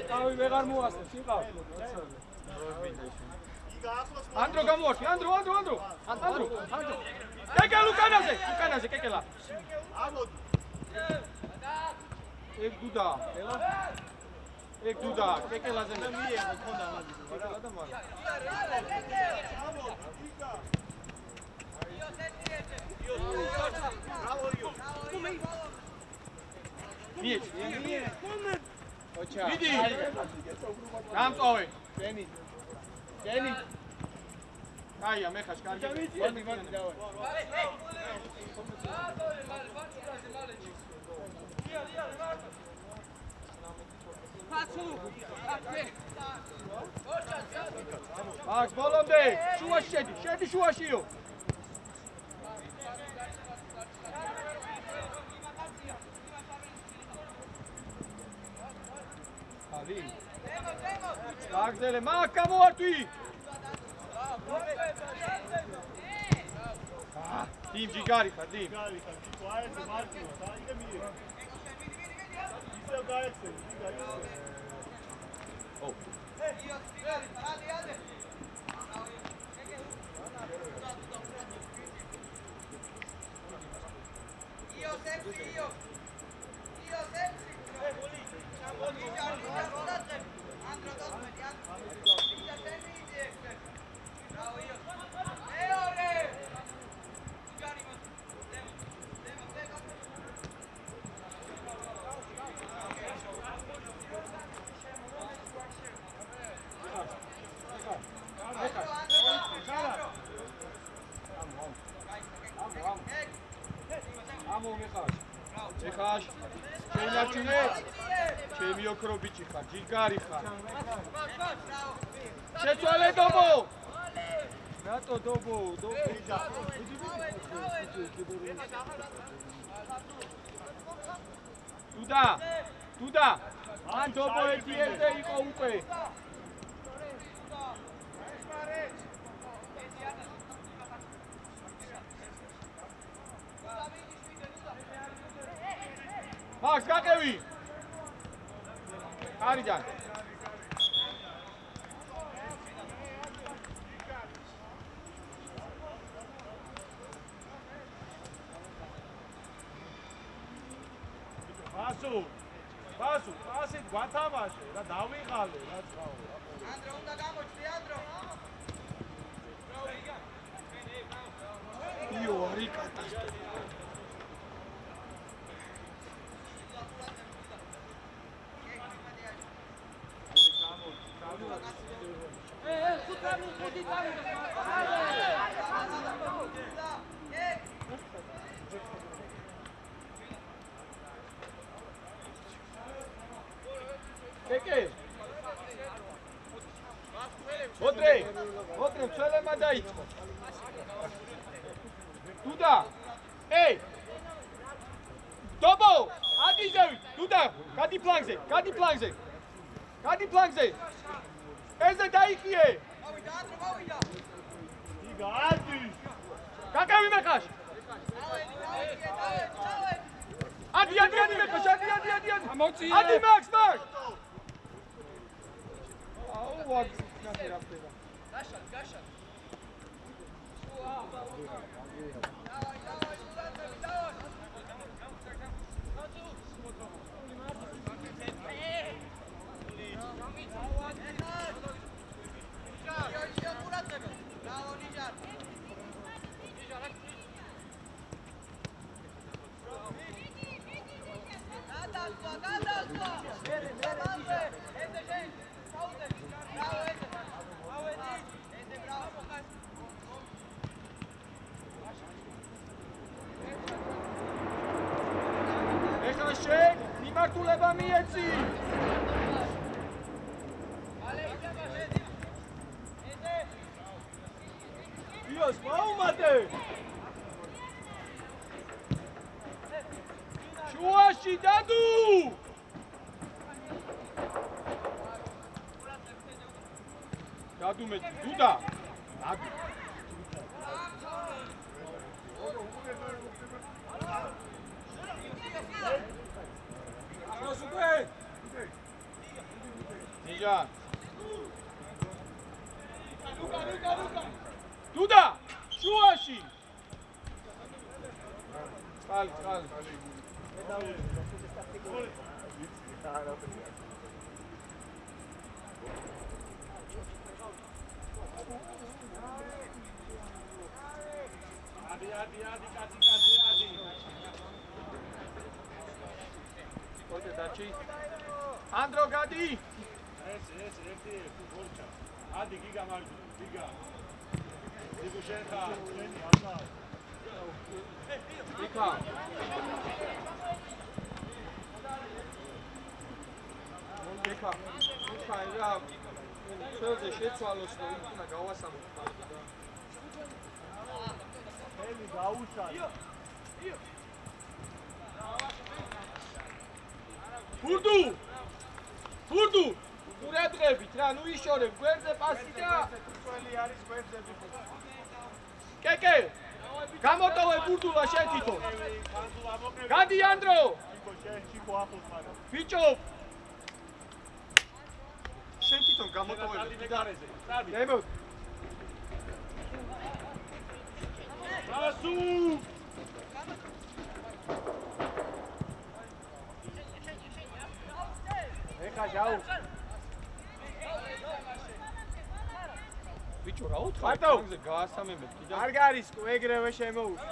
თავი ვეღარ მოასწრებს, იყავ. იგა ახლოს ანდრო გამოვარდი, ანდრო. კეკელ უკანაზე, კეკელა. ამოდი. ეგ დუდა, ელა. ეგ დუდა, კეკელაზე მე მიიღო ხონდა მაგის. კეკელა და მარა. ამოდი, იგა. მიეჭი. ოჩა. მიდი. გამწოვე. გენი. აია, მე ხაშ კარგი. მოდი დავე. მაქს ბოლომდე, შუაში შედი შუაშიო. ალი. გაგზელე, მაქ გამოვარდი. დიმ ჯიგარი ხარ, დიმ. გარი ხარ, აეცე მარკივა, დაიგე მიიღე. ისევ გაეცე, იგა ისე. ო. ეხაშ შეინარჩუნე ჩემი ოქრო ბიჭი ხარ ჯიგარი ხარ შეცვალე დობო რატო დობო დუდა ან დობო ერთი იყო უკვე მაქს გაყევი არიდან ბასუ ასეთ გვათამაშე და დავიღალე რა თქმა უნდა ანდრო უნდა გამოჩდი ანდრო იო არი კატასტროფა კეკე ოტრე ცველემა დაიწყო დუდა ეი დობო ადიზევი დუდა გადი პლანგზე ეზე დაიხიე გავიდა ანდრო გავიდა იგა ადი გაკევი მეხაშ ადი მეხაშ ადი ამოწიე ადი მაქს აუ ვაგ ნახე რა ხდება გაშა მიმართულება მიეცი. იოს მაუმატე. შუაში დადუ. დადუ მე დუდა. დადუ. ნიჟა. დუდა. შუაში. წყალი. ადი კაცი. ოღონდ დაჩი. ანდრო გადი. ეს ერთი გოლჩა. ადი გიგა მარჯვნივ, გიგა. გიგო შენხა, შენი ახლა. იქა. იქა რა. შევზე შეცვალოს რომ იქნა გავასამოთ ხალხი და. ელი გაუშა. ფურდუ ყურადღებით რა ნუ იშორებ გვერდზე პასი და წველი არის გვერდზე. კეკე გამოტოვე ფურდულა შენ თვითონ გადი ანდრო ჩიკო შენ ჩიკო ახლოს მაგრამ. ბიჭო შენ თვითონ გამოტოვე მეგარეზე. წაბი. ნემო ასუ. ეხა ჯაუ ბიჭო რა უთხრა თამზე გაასამემეთ კიდე არ გარისკო ეგრევე შემოუშვი.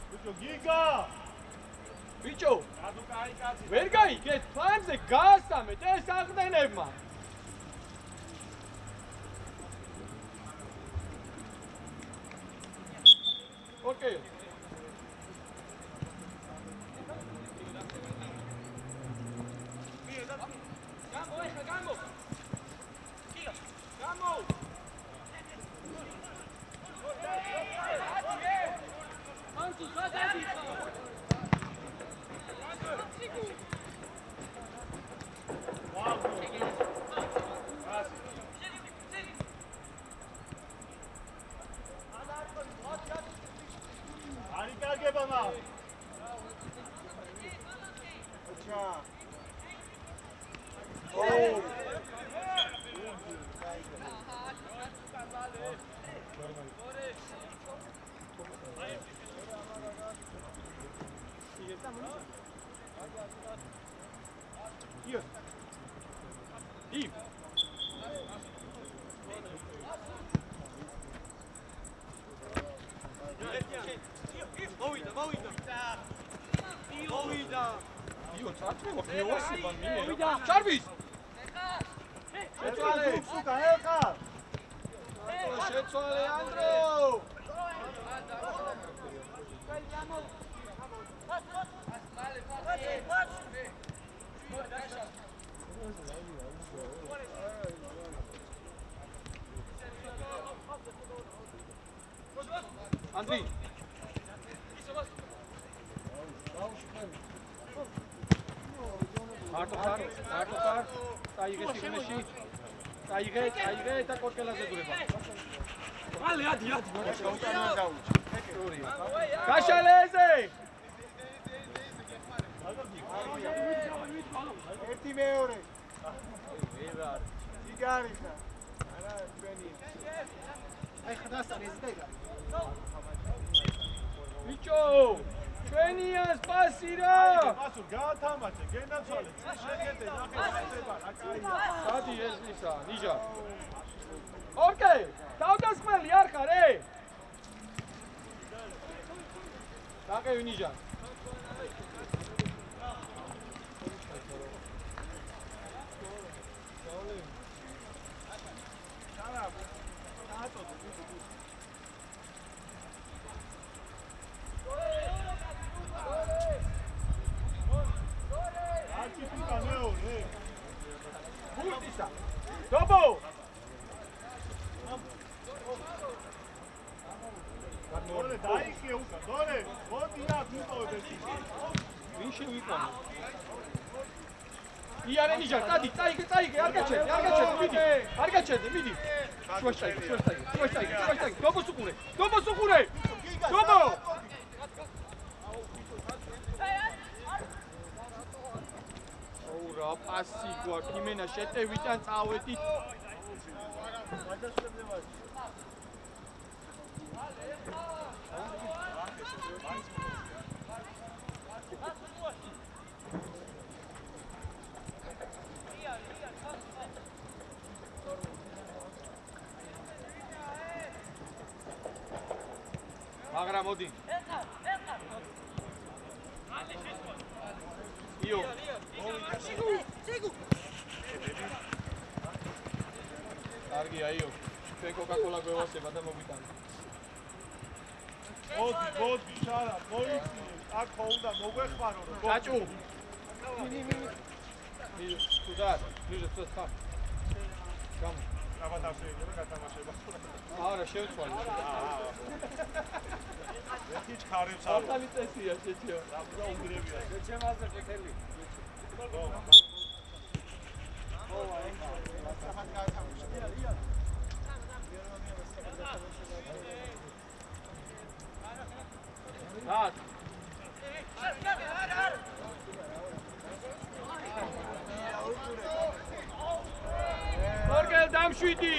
ბიჭო გიგა. ბიჭო დადუ კაი კაცი. ვერ გაიგეთ თამზე გაასამეთ ეს აღდენებმა ოკეი არი კარგება მა. აჩა. იო წარწმე მოხიოსება მინე ჩარვის შეცვალე სუკა ეხა. შეცვალე ანდრო Andri. Arto kar. Saighe signeshi. Saighe eta kotkelase dureba. Ale adi. Kashaleze. ერთი მეორე. გიგარიხა. არა ჩვენია. აი ხდასთან ეს და ბიჭო, ჩვენია სპასი რა. მასურ გაათამაშე, გენაცვალე, შეგედე, ნახე ხდება, რა კაია. სადი ეს ისა, ნიჟა. ოკეი, თავდასხმელი არ ხარ, დაყევი ნიჟა. ვინ შევიყვანო? იარე ნიჟა, წადი, წაიგე, არ გაჩერდი, მიდი. არ გაჩერდი, მიდი. შუაში წაიგე. დობოს უყურე. დობო! რა პასი გვაქვს, იმენა შეტევიდან წავედით. მაგრამ მოდი. იო. კარგია, იო. ჩვენ კოკა-კოლა გვევასება და მოვიტანე. მოდი, ჩარა, მოიწი. აქ უნდა მოგვეხმარო რომ გაჭუ. იო, თუდარ, ნიჟა ცოტა. გამო. აბა შეიძლება გათამაშება. არა, შევცვალე. ერთი ჩქარებს არ. ახალი წესია შეჩიო. რა უნგრებია. ჩემაზე ხელი. Rat. Orgel dam შვიდი.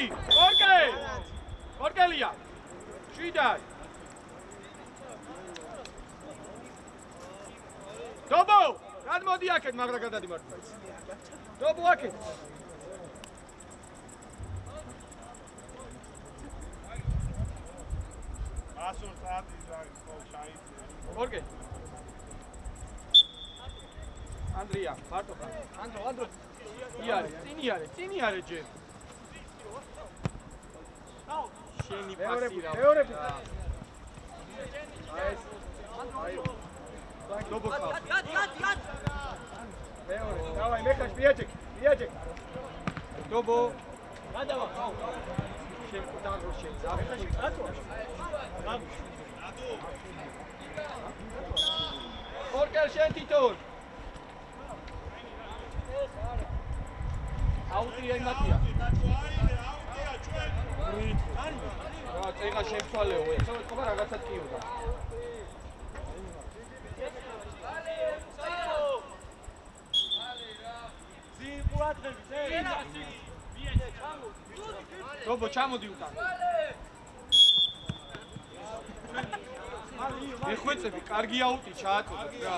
ორგელია. შვიდაი. დობო, გადმოდი აქეთ, მაგრა გადადიმართვა. დობო აქეთ. ასურ წადის არის ხო შაიძე. ორგე. ანდრია, მარტო ხარ. ანდრო. წინი არე ჯერ. შენი პასი რა. მეორე. დობო ხარ. მეორე. დავაი, მე ხარ პიაჯეკ. დობო. გადავა. შენ დაგრო შენ. ორგელ შენ თითოეულ. აუტია იმათია. რა წეგა შემცვალეო, ეს ყობა რაღაცა კიოდა. დობო ჩამოდი უკან. ეხვეწები, კარგი აუტი ჩააწოდეთ რა.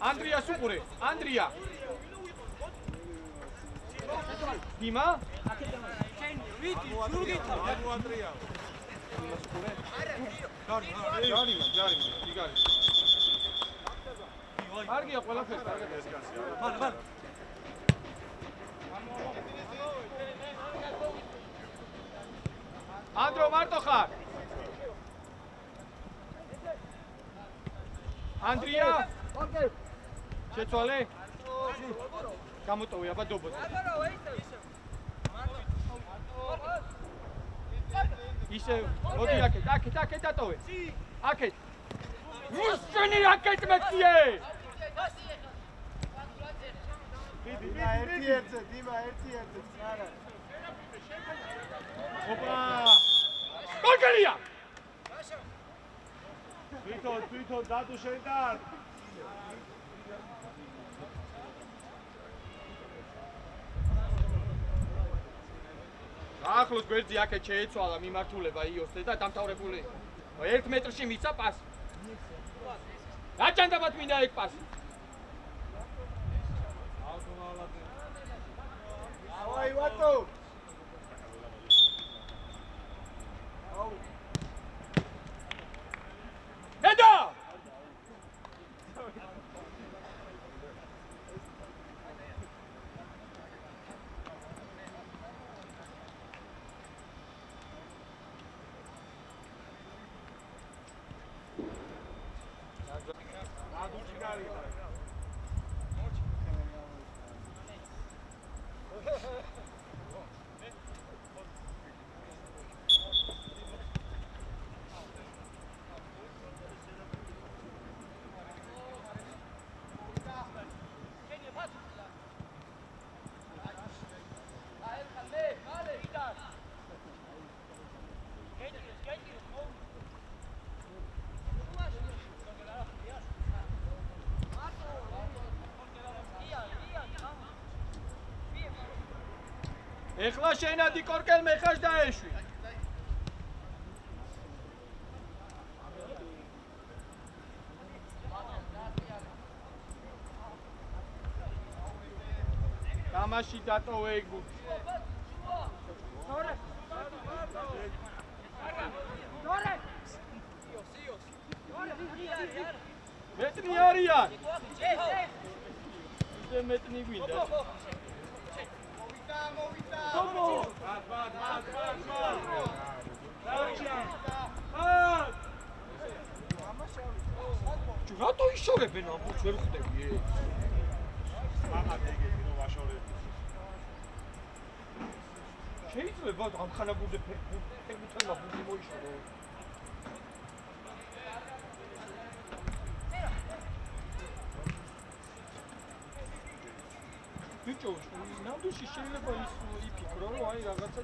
ანდრიას უყურე, ანდრია. დიმა? ჯარიმა, იგარი. კარგია ყველაფერი, კარგია. ანდრო მარტო ხარ? ანდრია? შეცვალე? გამოტოვე აბა დობოზე. ისე, მოდი აქეთ დატოვე. აქეთ. მუსენი აქეთ მექცია. დიმა ერთი-ერთზე, წარა. ოპა! გოლგელია! თვითონ დადუ შენ და ახლოს გვერდზე აქეთ შეეცვალა მიმართულება იოსზე და დამთავრებული. 1 მეტრში მიცა პასი. რაჭანდაბათ მინდა ეგ პასი. ავაი ვატო! ედა! ეხლა შენადი კორკელ მეხაშ დაეშვი. თამაში დატოვე ეგ გუნდს. მეტნი არიან. ისე მეტნი გვინდა. რატო იშორებენ ამბობს ვერ ხვდები? შეიძლება ამ ხანაბურზე ფეხბურთელმა ბურთი მოიშორო. ბიჭო, ნამდვილში შეიძლება ის იფიქრო, რომ აი რაღაცა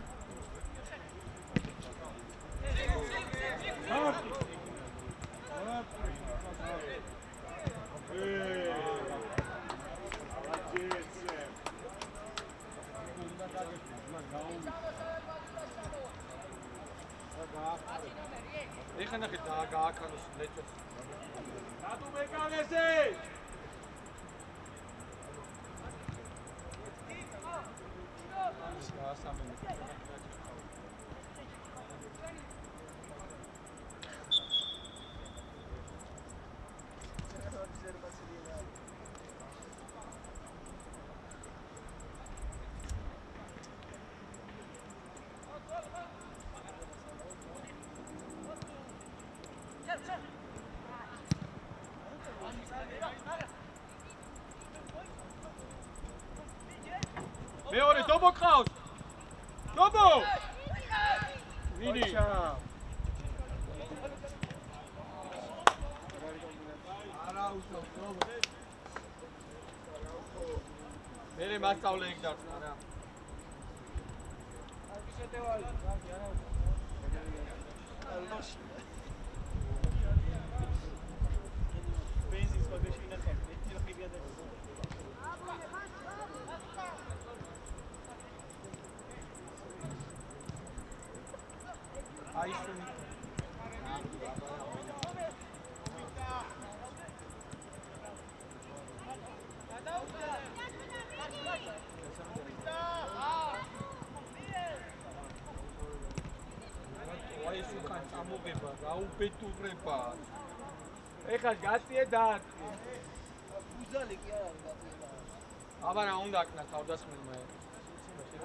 ეხლა ნახე გააკანოს ლეწოს. რატო მეკავეზე? მეორე დობო ყავს. დობო! ვირი. მერე მასწავლე იქ დარწმუნდა რა. ბენზინს მაგაში ინახავ, ერთი ხიბია და აი შენი აი სუკან წამოგება, გაუბედურება. ეხლა გაწიე დააწიე. უზალი კი არ არის გაწიება. აბა რა უნდა აკნა თავდასხმელმა.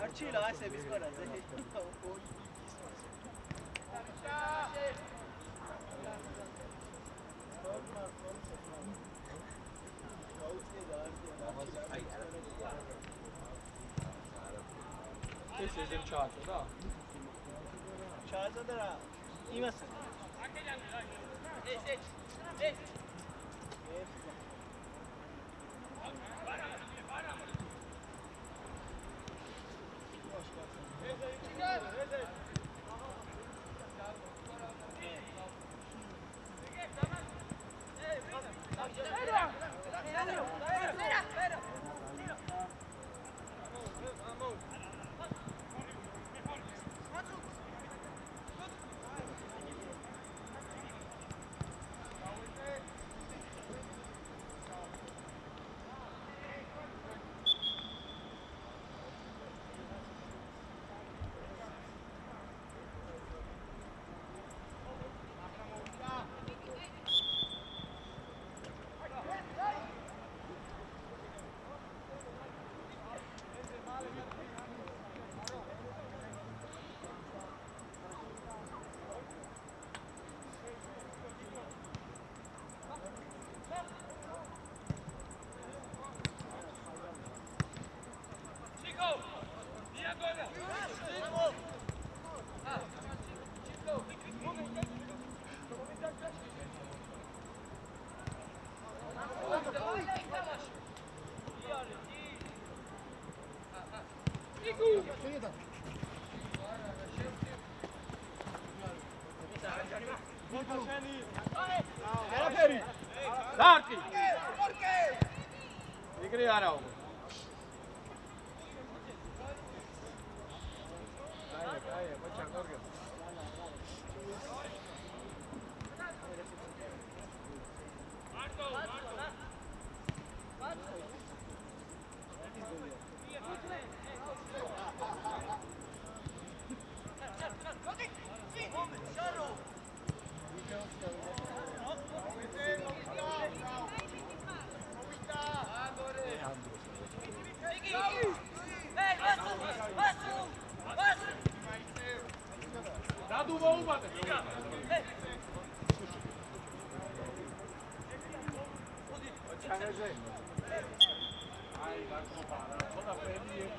არჩილა ასების ყარაზე. ეს ეზემ ჩააწო და ჩააწოდა რა იმას დარტი ეგრე არაო Radu voubate. Ai, la copa, toda feliz,